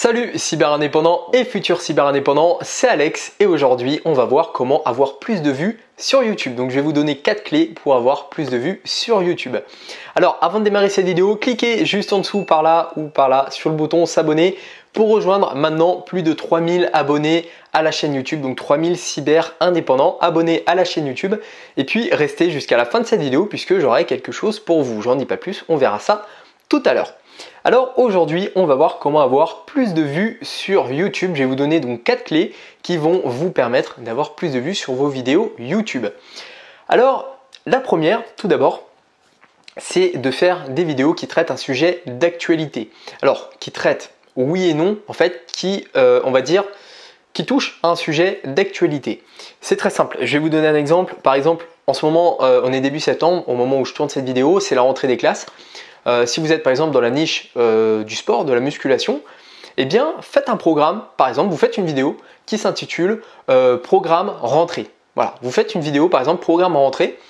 Salut cyberindépendants et futurs cyberindépendants, c'est Alex et aujourd'hui on va voir comment avoir plus de vues sur YouTube. Donc je vais vous donner 4 clés pour avoir plus de vues sur YouTube. Alors avant de démarrer cette vidéo, cliquez juste en dessous par là ou par là sur le bouton s'abonner pour rejoindre maintenant plus de 3000 abonnés à la chaîne YouTube, donc 3000 cyber indépendants abonnés à la chaîne YouTube. Et puis restez jusqu'à la fin de cette vidéo puisque j'aurai quelque chose pour vous. J'en dis pas plus, on verra ça tout à l'heure. Alors aujourd'hui, on va voir comment avoir plus de vues sur YouTube. Je vais vous donner donc 4 clés qui vont vous permettre d'avoir plus de vues sur vos vidéos YouTube. Alors la première, tout d'abord, c'est de faire des vidéos qui traitent un sujet d'actualité. Alors qui traitent oui et non, en fait, qui on va dire qui touche à un sujet d'actualité. C'est très simple. Je vais vous donner un exemple. Par exemple, en ce moment, on est début septembre, au moment où je tourne cette vidéo, c'est la rentrée des classes. Si vous êtes par exemple dans la niche du sport, de la musculation, eh bien faites un programme, par exemple vous faites une vidéo qui s'intitule programme rentrée. Voilà, vous faites une vidéo par exemple programme rentrée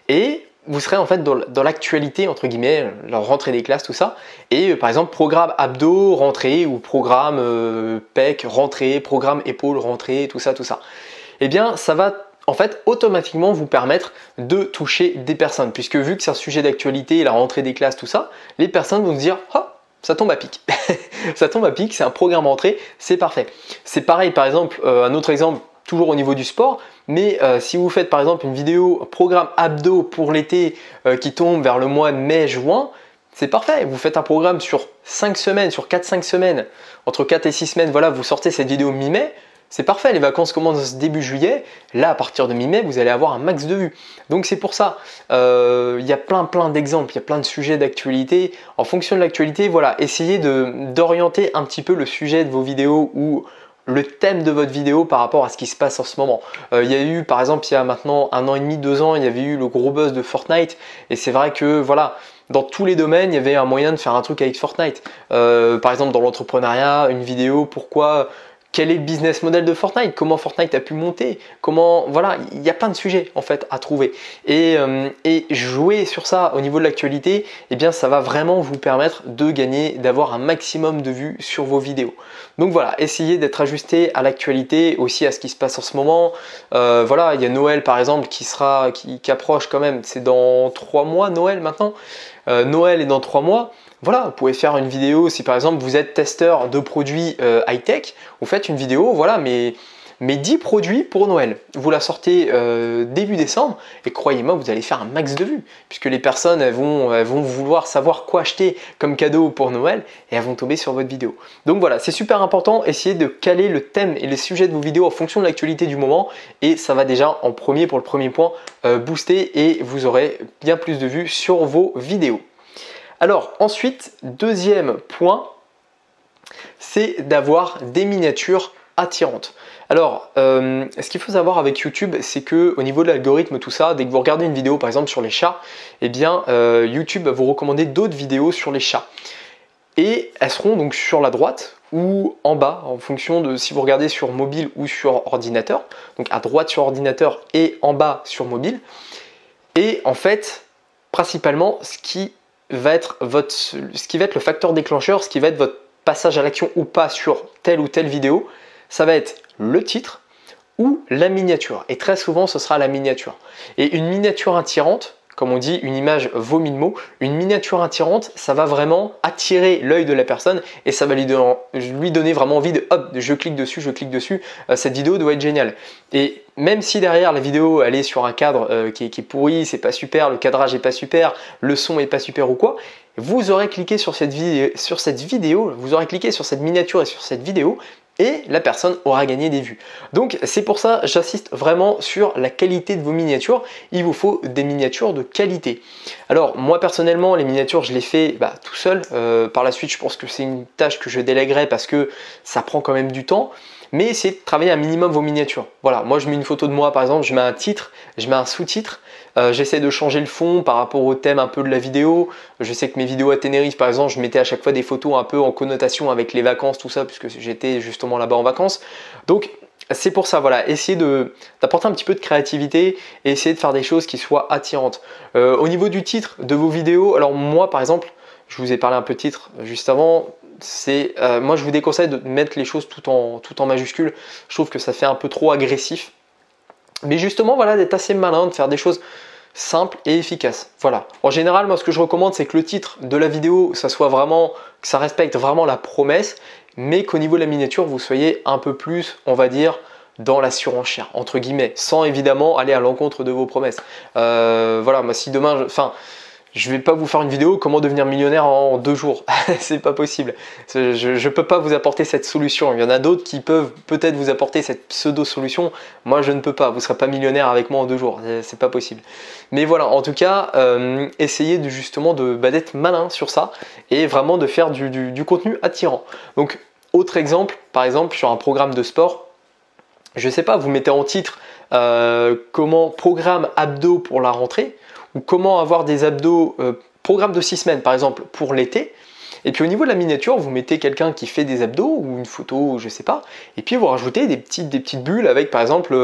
et vous serez en fait dans l'actualité entre guillemets, la rentrée des classes, tout ça. Et par exemple programme abdos rentrée ou programme pec rentrée, programme épaules rentrée, tout ça, tout ça. Eh bien ça va en fait automatiquement vous permettre de toucher des personnes, puisque vu que c'est un sujet d'actualité, la rentrée des classes, tout ça, les personnes vont se dire « Oh, ça tombe à pic !» Ça tombe à pic, c'est un programme rentrée, c'est parfait. C'est pareil par exemple, un autre exemple, toujours au niveau du sport, mais si vous faites par exemple une vidéo programme abdos pour l'été qui tombe vers le mois de mai-juin, c'est parfait, vous faites un programme sur 5 semaines, sur 4-5 semaines, entre 4 et 6 semaines, voilà, vous sortez cette vidéo mi-mai, c'est parfait, les vacances commencent début juillet, là à partir de mi-mai vous allez avoir un max de vues. Donc c'est pour ça, il y a plein d'exemples, il y a plein de sujets d'actualité. En fonction de l'actualité, voilà, essayez d'orienter un petit peu le sujet de vos vidéos ou le thème de votre vidéo par rapport à ce qui se passe en ce moment. Il y a eu par exemple il y a maintenant 1 an et demi, 2 ans, il y avait eu le gros buzz de Fortnite et c'est vrai que voilà, dans tous les domaines, il y avait un moyen de faire un truc avec Fortnite. Par exemple dans l'entrepreneuriat, une vidéo, quel est le business model de Fortnite? Comment Fortnite a pu monter? Comment, voilà, il y a plein de sujets en fait à trouver. Et jouer sur ça au niveau de l'actualité, eh bien ça va vraiment vous permettre de gagner, d'avoir un maximum de vues sur vos vidéos. Donc voilà, essayez d'être ajusté à l'actualité, aussi à ce qui se passe en ce moment. Voilà, il y a Noël par exemple qui approche quand même. C'est dans 3 mois Noël maintenant. Noël est dans 3 mois. Voilà, vous pouvez faire une vidéo si par exemple vous êtes testeur de produits high-tech, vous faites une vidéo, voilà, mais 10 produits pour Noël. Vous la sortez début décembre et croyez-moi, vous allez faire un max de vues puisque les personnes elles vont vouloir savoir quoi acheter comme cadeau pour Noël et elles vont tomber sur votre vidéo. Donc voilà, c'est super important, essayez de caler le thème et les sujets de vos vidéos en fonction de l'actualité du moment et ça va déjà en premier pour le premier point booster et vous aurez bien plus de vues sur vos vidéos. Alors ensuite, deuxième point, c'est d'avoir des miniatures attirantes. Alors, ce qu'il faut savoir avec YouTube, c'est que au niveau de l'algorithme, tout ça, dès que vous regardez une vidéo par exemple sur les chats, eh bien YouTube va vous recommander d'autres vidéos sur les chats. Et elles seront donc sur la droite ou en bas, en fonction de si vous regardez sur mobile ou sur ordinateur. Donc à droite sur ordinateur et en bas sur mobile. Et en fait, principalement, ce qui va être le facteur déclencheur, ce qui va être votre passage à l'action ou pas sur telle ou telle vidéo, ça va être le titre ou la miniature. Et très souvent, ce sera la miniature. Et une miniature attirante, comme on dit, une image vaut 1000 mots, une miniature attirante, ça va vraiment attirer l'œil de la personne et ça va lui donner vraiment envie de hop, je clique dessus, cette vidéo doit être géniale. Et même si derrière la vidéo elle est sur un cadre qui est pourri, c'est pas super, le cadrage est pas super, le son est pas super ou quoi, vous aurez cliqué sur cette vidéo, vous aurez cliqué sur cette miniature et sur cette vidéo et la personne aura gagné des vues. Donc c'est pour ça j'insiste vraiment sur la qualité de vos miniatures. Il vous faut des miniatures de qualité. Alors moi personnellement les miniatures je les fais tout seul. Par la suite je pense que c'est une tâche que je délèguerai parce que ça prend quand même du temps. Mais essayez de travailler un minimum vos miniatures. Voilà, moi je mets une photo de moi par exemple, je mets un titre, je mets un sous-titre. J'essaie de changer le fond par rapport au thème un peu de la vidéo. Je sais que mes vidéos à Tenerife par exemple, je mettais à chaque fois des photos un peu en connotation avec les vacances, tout ça, puisque j'étais justement là-bas en vacances. Donc c'est pour ça, voilà, essayez d'apporter un petit peu de créativité et essayez de faire des choses qui soient attirantes. Au niveau du titre de vos vidéos, alors moi par exemple, je vous ai parlé un peu de titre juste avant, moi je vous déconseille de mettre les choses tout en majuscule. Je trouve que ça fait un peu trop agressif. Mais justement, voilà, d'être assez malin, de faire des choses simples et efficaces. Voilà. En général, moi ce que je recommande, c'est que le titre de la vidéo, que ça respecte vraiment la promesse, mais qu'au niveau de la miniature, vous soyez un peu plus, on va dire, dans la surenchère, entre guillemets, sans évidemment aller à l'encontre de vos promesses. Voilà, moi si demain, je vais pas vous faire une vidéo comment devenir millionnaire en 2 jours. C'est pas possible. Je peux pas vous apporter cette solution. Il y en a d'autres qui peuvent peut-être vous apporter cette pseudo-solution. Moi, je ne peux pas. Vous serez pas millionnaire avec moi en 2 jours. C'est pas possible. Mais voilà, en tout cas, essayez justement d'être malin sur ça et vraiment de faire du contenu attirant. Donc, autre exemple, par exemple, sur un programme de sport, je sais pas, vous mettez en titre comment programme abdos pour la rentrée, ou comment avoir des abdos, programme de 6 semaines par exemple pour l'été. Et puis au niveau de la miniature, vous mettez quelqu'un qui fait des abdos ou une photo, je sais pas, et puis vous rajoutez des petites bulles avec par exemple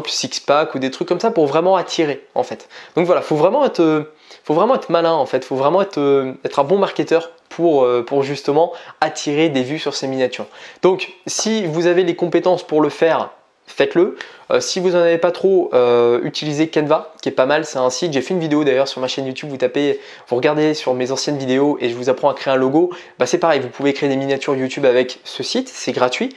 six-pack ou des trucs comme ça pour vraiment attirer en fait. Donc voilà, faut vraiment être malin en fait, faut vraiment être un bon marketeur pour justement attirer des vues sur ces miniatures. Donc si vous avez les compétences pour le faire, faites-le. Si vous n'en avez pas trop, utilisez Canva, qui est pas mal, c'est un site. J'ai fait une vidéo d'ailleurs sur ma chaîne YouTube, vous regardez sur mes anciennes vidéos et je vous apprends à créer un logo. Bah, c'est pareil, vous pouvez créer des miniatures YouTube avec ce site, c'est gratuit.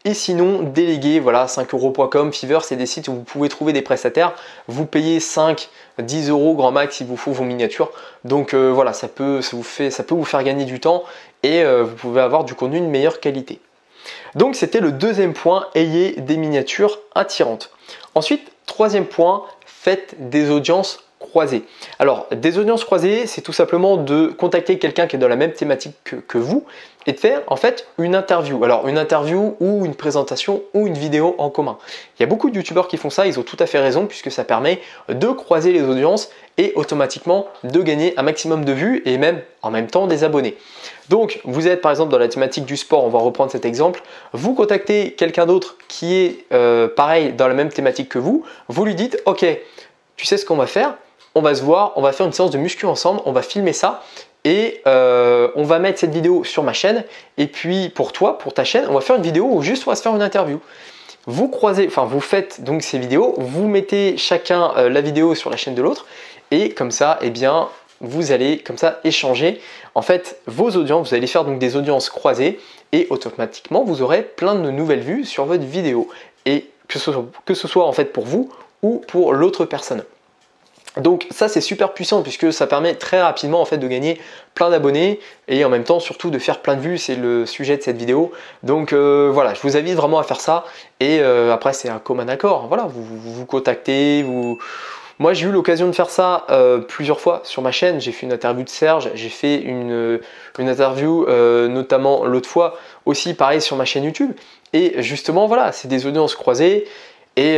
Et sinon, déléguer, voilà, 5euros.com, Fiverr, c'est des sites où vous pouvez trouver des prestataires. Vous payez 5, 10 euros grand max il vous faut vos miniatures. Donc voilà, ça peut vous faire gagner du temps et vous pouvez avoir du contenu de meilleure qualité. Donc c'était le deuxième point, ayez des miniatures attirantes. Ensuite, troisième point, faites des audiences croisées. Alors, des audiences croisées, c'est tout simplement de contacter quelqu'un qui est dans la même thématique que vous et de faire en fait une interview. Alors, une interview ou une présentation ou une vidéo en commun. Il y a beaucoup de youtubeurs qui font ça, ils ont tout à fait raison puisque ça permet de croiser les audiences et automatiquement de gagner un maximum de vues et même en même temps des abonnés. Donc vous êtes par exemple dans la thématique du sport, on va reprendre cet exemple, vous contactez quelqu'un d'autre qui est pareil dans la même thématique que vous lui dites ok, tu sais ce qu'on va faire, on va se voir, on va faire une séance de muscu ensemble, on va filmer ça et on va mettre cette vidéo sur ma chaîne et puis pour toi, pour ta chaîne, on va faire une vidéo où juste on va se faire une interview. Vous faites donc ces vidéos, vous mettez chacun la vidéo sur la chaîne de l'autre et comme ça, eh bien, vous allez comme ça échanger en fait vos audiences, vous allez faire donc des audiences croisées et automatiquement vous aurez plein de nouvelles vues sur votre vidéo et que ce soit en fait pour vous ou pour l'autre personne. Donc ça c'est super puissant puisque ça permet très rapidement en fait de gagner plein d'abonnés et en même temps surtout de faire plein de vues, c'est le sujet de cette vidéo. Donc voilà, je vous invite vraiment à faire ça et après c'est un commun accord. Voilà, vous contactez, moi j'ai eu l'occasion de faire ça plusieurs fois sur ma chaîne. J'ai fait une interview de Serge, j'ai fait une interview notamment l'autre fois aussi pareil sur ma chaîne YouTube. Et justement voilà, c'est des audiences croisées. Et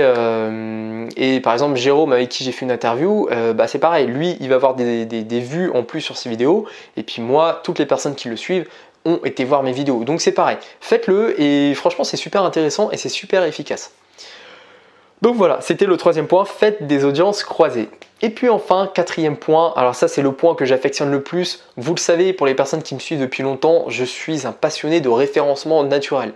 par exemple Jérôme avec qui j'ai fait une interview, c'est pareil, lui il va avoir des vues en plus sur ses vidéos et puis moi, toutes les personnes qui le suivent ont été voir mes vidéos. Donc c'est pareil, faites-le et franchement c'est super intéressant et c'est super efficace. Donc voilà, c'était le troisième point, faites des audiences croisées. Et puis enfin, quatrième point, alors ça c'est le point que j'affectionne le plus. Vous le savez, pour les personnes qui me suivent depuis longtemps, je suis un passionné de référencement naturel.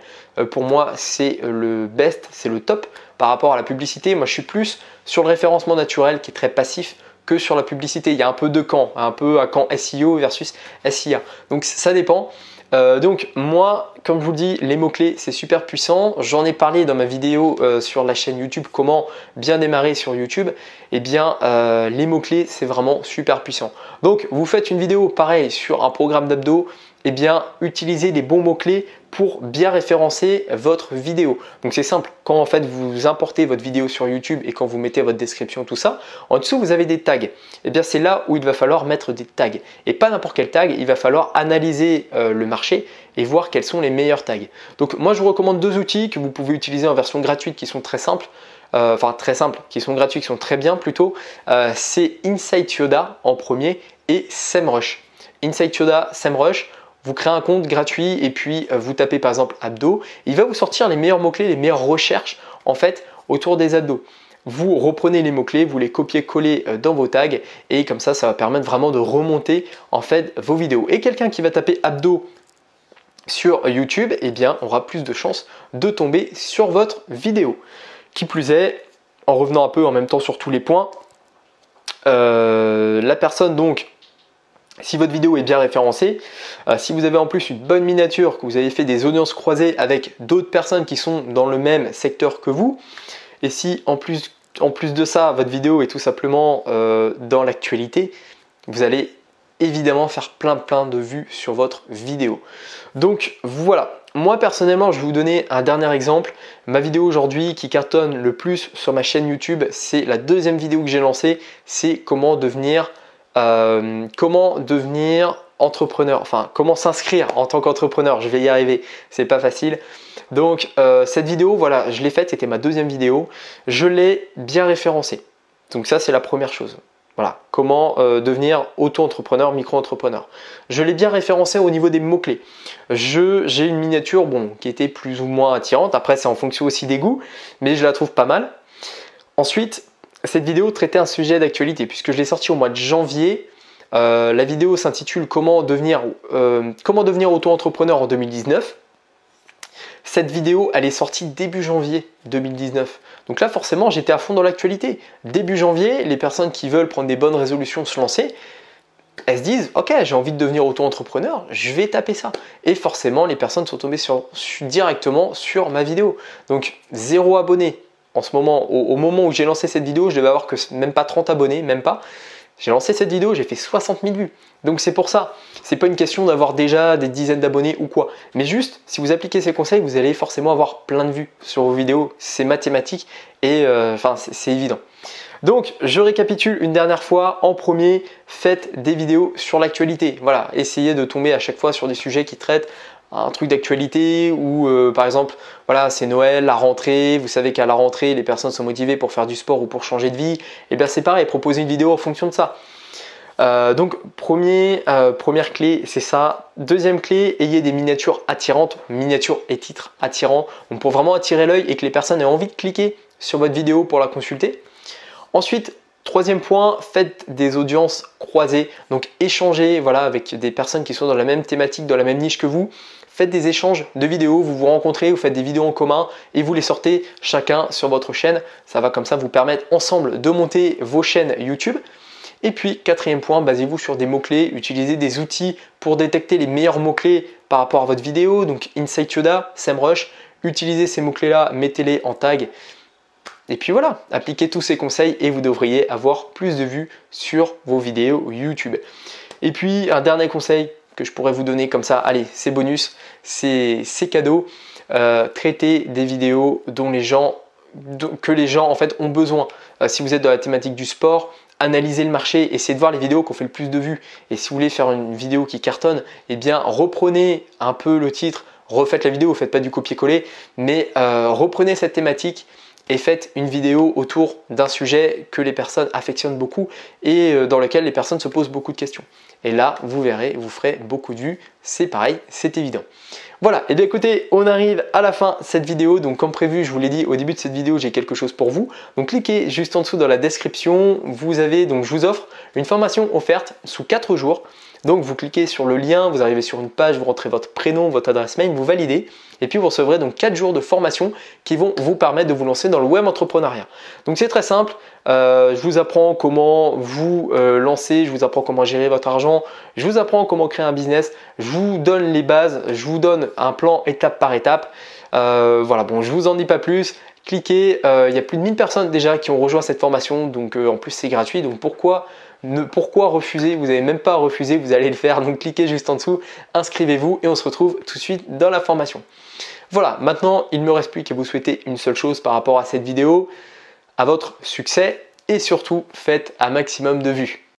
Pour moi, c'est le best, c'est le top par rapport à la publicité. Moi, je suis plus sur le référencement naturel qui est très passif que sur la publicité. Il y a un peu de camp, un peu à camp SEO versus SIA. Donc ça dépend. Donc moi, comme je vous le dis, les mots-clés c'est super puissant. J'en ai parlé dans ma vidéo sur la chaîne YouTube, comment bien démarrer sur YouTube. Eh bien, les mots-clés c'est vraiment super puissant. Donc vous faites une vidéo pareil sur un programme d'abdos, eh bien utilisez les bons mots-clés pour bien référencer votre vidéo. Donc c'est simple, quand en fait vous importez votre vidéo sur YouTube et quand vous mettez votre description, tout ça, en dessous vous avez des tags. Eh bien c'est là où il va falloir mettre des tags. Et pas n'importe quel tag, il va falloir analyser le marché et voir quels sont les meilleurs tags. Donc moi je vous recommande 2 outils que vous pouvez utiliser en version gratuite qui sont très simples. Qui sont gratuits, qui sont très bien plutôt. C'est Insight Yoda en premier et SEMrush. Insight Yoda, SEMrush. Vous créez un compte gratuit et puis vous tapez par exemple abdos. Il va vous sortir les meilleurs mots-clés, les meilleures recherches en fait autour des abdos. Vous reprenez les mots-clés, vous les copiez-collez dans vos tags et comme ça, ça va permettre vraiment de remonter en fait vos vidéos. Et quelqu'un qui va taper abdos sur YouTube, eh bien, on aura plus de chances de tomber sur votre vidéo. Qui plus est, en revenant un peu en même temps sur tous les points, la personne donc, si votre vidéo est bien référencée, si vous avez en plus une bonne miniature, que vous avez fait des audiences croisées avec d'autres personnes qui sont dans le même secteur que vous, et si en plus de ça, votre vidéo est tout simplement dans l'actualité, vous allez évidemment faire plein de vues sur votre vidéo. Donc voilà, moi personnellement je vais vous donner un dernier exemple. Ma vidéo aujourd'hui qui cartonne le plus sur ma chaîne YouTube, c'est la deuxième vidéo que j'ai lancée, c'est comment devenir entrepreneur, enfin comment s'inscrire en tant qu'entrepreneur. Je vais y arriver, c'est pas facile. Donc cette vidéo, voilà, je l'ai faite, c'était ma deuxième vidéo, je l'ai bien référencée. Donc ça c'est la première chose. Voilà, comment devenir auto-entrepreneur, micro-entrepreneur. Je l'ai bien référencé au niveau des mots-clés. J'ai une miniature qui était plus ou moins attirante. Après, c'est en fonction aussi des goûts, mais je la trouve pas mal. Ensuite, cette vidéo traitait un sujet d'actualité puisque je l'ai sortie au mois de janvier. La vidéo s'intitule comment devenir auto-entrepreneur en 2019. Cette vidéo, elle est sortie début janvier 2019. Donc là, forcément, j'étais à fond dans l'actualité. Début janvier, les personnes qui veulent prendre des bonnes résolutions, se lancer, elles se disent « Ok, j'ai envie de devenir auto-entrepreneur, je vais taper ça. » Et forcément, les personnes sont tombées directement sur ma vidéo. Donc, 0 abonnés. En ce moment, au moment où j'ai lancé cette vidéo, je devais avoir que même pas 30 abonnés, même pas. J'ai lancé cette vidéo, j'ai fait 60 000 vues. Donc c'est pour ça, c'est pas une question d'avoir déjà des dizaines d'abonnés ou quoi. Mais juste, si vous appliquez ces conseils, vous allez forcément avoir plein de vues sur vos vidéos. C'est mathématique et c'est évident. Donc je récapitule une dernière fois. En premier, faites des vidéos sur l'actualité. Voilà, essayez de tomber à chaque fois sur des sujets qui traitent un truc d'actualité ou par exemple voilà c'est Noël, la rentrée, vous savez qu'à la rentrée les personnes sont motivées pour faire du sport ou pour changer de vie, et bien c'est pareil, proposez une vidéo en fonction de ça. Donc première clé c'est ça. Deuxième clé, ayez des miniatures attirantes, miniatures et titres attirants, donc pour vraiment attirer l'œil et que les personnes aient envie de cliquer sur votre vidéo pour la consulter. Ensuite, troisième point, faites des audiences croisées, donc échangez voilà, avec des personnes qui sont dans la même thématique, dans la même niche que vous. Faites des échanges de vidéos, vous vous rencontrez, vous faites des vidéos en commun et vous les sortez chacun sur votre chaîne. Ça va comme ça vous permettre ensemble de monter vos chaînes YouTube. Et puis, quatrième point, basez-vous sur des mots-clés, utilisez des outils pour détecter les meilleurs mots-clés par rapport à votre vidéo, donc Insight Yoda, SEMrush, utilisez ces mots-clés-là, mettez-les en tag. Et puis voilà, appliquez tous ces conseils et vous devriez avoir plus de vues sur vos vidéos YouTube. Et puis, un dernier conseil que je pourrais vous donner comme ça, allez, c'est bonus, c'est cadeau, traitez des vidéos que les gens en fait ont besoin. Si vous êtes dans la thématique du sport, analysez le marché, essayez de voir les vidéos qui ont fait le plus de vues. Et si vous voulez faire une vidéo qui cartonne, eh bien reprenez un peu le titre, refaites la vidéo, faites pas du copier-coller, mais reprenez cette thématique et faites une vidéo autour d'un sujet que les personnes affectionnent beaucoup et dans lequel les personnes se posent beaucoup de questions. Et là, vous verrez, vous ferez beaucoup de vues. C'est pareil, c'est évident. Voilà, et bien écoutez, on arrive à la fin de cette vidéo. Donc comme prévu, je vous l'ai dit au début de cette vidéo, j'ai quelque chose pour vous. Donc cliquez juste en dessous dans la description. Je vous offre une formation offerte sous 4 jours. Donc vous cliquez sur le lien, vous arrivez sur une page, vous rentrez votre prénom, votre adresse mail, vous validez et puis vous recevrez donc 4 jours de formation qui vont vous permettre de vous lancer dans le web entrepreneuriat. Donc c'est très simple, je vous apprends comment vous lancer, je vous apprends comment gérer votre argent, je vous apprends comment créer un business, je vous donne les bases, je vous donne un plan étape par étape. Voilà, bon, je vous en dis pas plus. Cliquez, il y a plus de 1000 personnes déjà qui ont rejoint cette formation, donc en plus c'est gratuit, donc pourquoi refuser? Vous n'avez même pas à refuser, vous allez le faire, donc cliquez juste en dessous, inscrivez-vous et on se retrouve tout de suite dans la formation. Voilà, maintenant il ne me reste plus qu'à vous souhaiter une seule chose par rapport à cette vidéo, à votre succès et surtout faites un maximum de vues.